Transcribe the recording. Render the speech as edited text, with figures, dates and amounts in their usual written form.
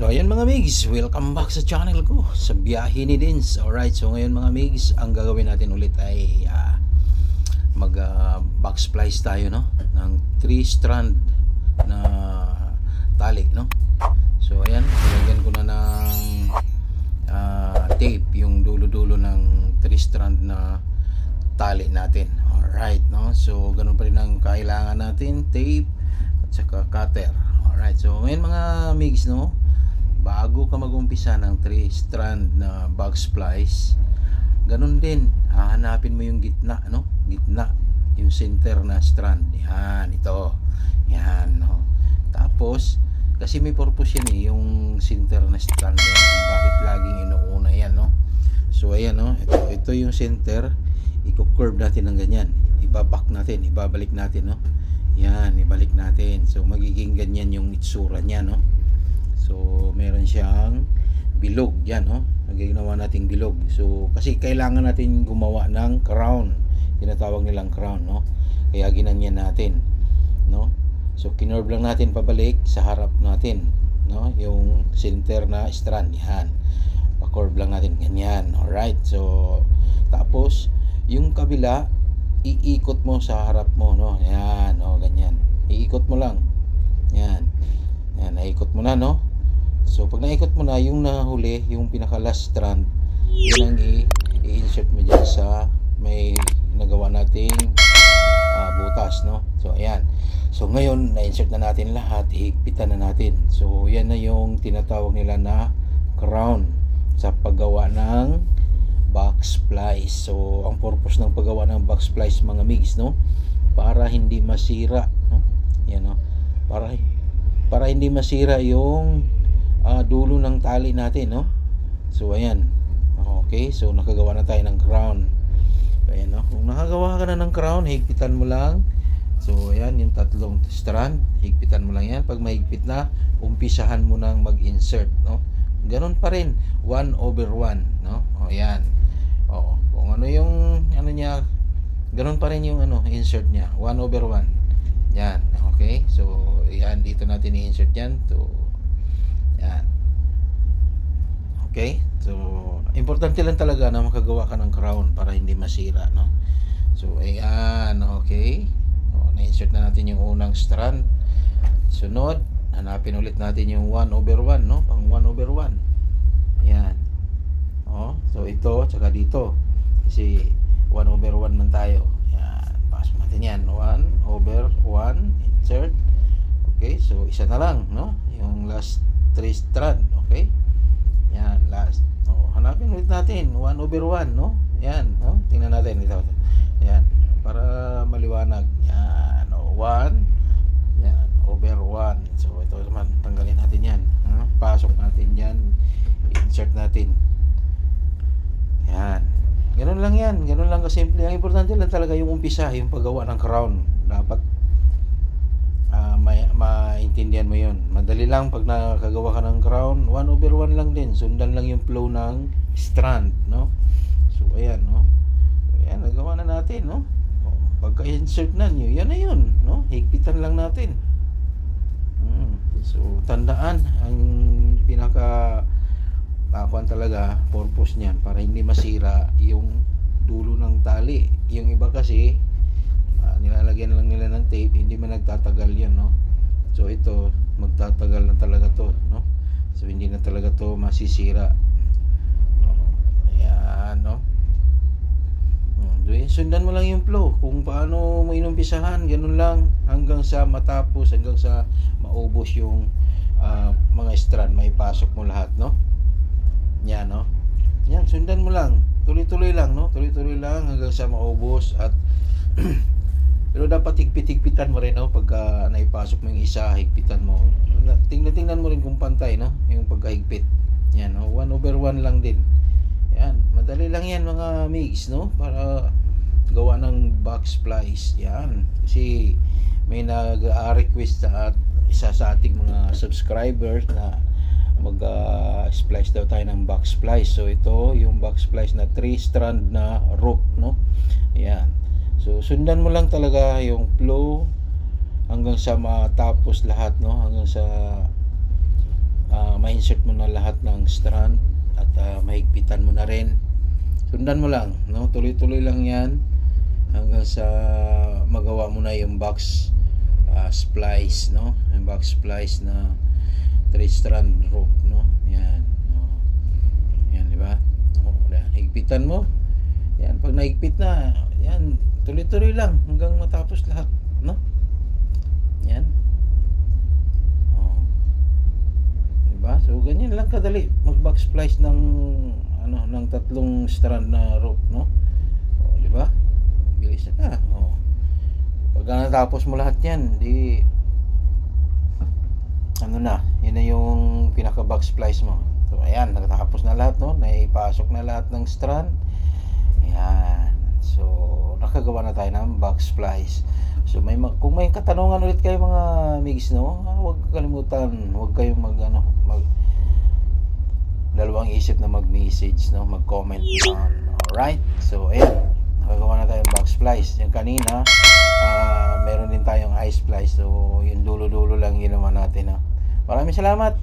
So ayan mga migs, welcome back sa channel ko, sa biyahe ni Dins. Alright, so ngayon mga migs, ang gagawin natin ulit ay mag box splice tayo, no, ng 3 strand na tali, no. So ayan, nilagyan ko na ng tape yung dulo-dulo ng 3 strand na tali natin. Alright, no, so ganun pa rin ang kailangan natin, tape at saka cutter. Alright, so ngayon mga migs, no, bago ka mag-umpisa ng 3 strand na box splice, ganun din, hahanapin mo yung gitna, no? Gitna, yung center na strand. Yan, ito. Yan, no? Tapos, kasi may purpose yan yung center na strand yan, kung bakit laging inuuna yan, no? So, ayan, no? Ito yung center. I-curve natin ng ganyan. Ibabak natin, ibabalik natin, no? Yan, ibalik natin. So, magiging ganyan yung itsura niya, no? So meron siyang bilog yan, no? Ginawa nating bilog. So kasi kailangan natin gumawa ng crown, tinatawag nilang crown, no? Kaya ginanyan natin, no? So kinorb lang natin pabalik sa harap natin, no? Yung center na strand, yan, pa-curve lang natin ganyan. Alright, so tapos yung kabila iikot mo sa harap mo, no? Yan, no, ganyan, iikot mo lang, yan, yan, naikot mo na, no? So pag naikot mo na, yung nahuli, yung pinaka last strand, yun ang i-insert mo dyan sa may nagawa nating butas, no? So ayan, so ngayon na-insert na natin lahat, higpitan na natin. So yan na yung tinatawag nila na crown sa paggawa ng box splice. So ang purpose ng paggawa ng box splice mga migs, no, para hindi masira, no? Yan, no, para hindi masira yung dulo ng tali natin, no? So ayan, okay, so nakagawa na tayo ng crown. So ayan, no? Kung nakagawa ka na ng crown, higpitan mo lang. So ayan, yung tatlong strand, higpitan mo lang yan. Pag mahigpit na, umpisahan mo nang mag-insert, no? Ganun pa rin, 1/1, no? O ayan, kung ano yung ano niya, ganun pa rin yung ano, insert niya, 1/1. Yan, okay. So yan, dito natin i-insert yan to. Yan. Okay? So, importante lang talaga na makagawa ka ng crown para hindi masira, no? So, ayan, okay. Na-insert na natin yung unang strand. Sunod, hanapin ulit natin yung 1/1, no? Pang 1/1. Ayan. So ito, tsaka dito. Kasi 1/1 man tayo. Ayan, pasok natin yan. 1/1, insert. Okay, so isa na lang, no? Yung last 3 strand, okay? Yan, last. Hanapin ulit natin 1/1, no? Yan, no? Tingnan natin ito. Yan, para maliwanag. Yan, 1. Yan, over 1. So ito naman, tanggalin natin yan. Pasok natin yan. Insert natin. Yan. Ganun lang yan. Ganun lang kasimple. Ang importante lang talaga yung umpisa, yung paggawa ng crown. Dapat maintindihan mo yun. Madali lang pag nakagawa ka ng crown, 1/1 lang din. Sundan lang yung flow ng strand, no? So ayan, no? Ayan, nagawa na natin, no? Pagka-insert na nyo, yan na yun, no? Higpitan lang natin. So tandaan, ang pinaka kuan talaga, purpose niyan, para hindi masira yung dulo ng tali. Yung iba kasi nilalagyan lang nila ng tape, hindi man nagtatagal yan, no? So ito, magtatagal na talaga to, no? So hindi na talaga to masisira. Ayan, no? Sundan mo lang yung flow kung paano mo inumpisahan, ganun lang hanggang sa matapos, hanggang sa maubos yung mga strand, may pasok mo lahat, no? Yan, no? Yan, sundan mo lang, tuloy-tuloy lang, no? Tuloy-tuloy lang hanggang sa maubos. At pero dapat higpit-higpitan mo rin, no? Pagka naipasok mo yung isa, higpitan mo. Tingnan mo rin kung pantay, no? Yung pagkahigpit. Yan, no? 1/1 lang din. Yan, madali lang yan mga migs, no? Para gawa ng box splice. Yan. Kasi may nag-request sa isa sa ating mga subscribers na mag-splice daw tayo ng box splice. So ito yung box splice na 3 strand na rope, no? Yan. So sundan mo lang talaga yung flow hanggang sa matapos lahat, no? Hanggang sa ma-insert mo na lahat ng strand at mahigpitan mo na rin. Sundan mo lang, no? Tuloy-tuloy lang yan hanggang sa magawa mo na yung box splice, no? Yung box splice na 3-strand rope, no? Yan, no? Yan, di ba? Higpitan mo. Yan, pag nahigpit na, yan, tuloy-tuloy lang hanggang matapos lahat, no? Yan. Diba? So ganyan lang kadali mag-back splice ng ng 3 strand na rope, no? Di ba? Bilis na. Pag natapos mo lahat 'yan, di yun na yung pinaka back splice mo. So ayan, nakatapos na lahat, no? Naipasok na lahat ng strand. Ayan. So nakagawa na tayo ng back splice. So kung may katanungan ulit kayo mga migs, no, huwag kalimutan, huwag kayong dalawang isip na mag-message, no, mag-comment down. Alright, so ayan, nakagawa na tayong back splice. Yung kanina meron din tayong eye splice, so yung dulo-dulo lang ginawa natin, no. Maraming salamat.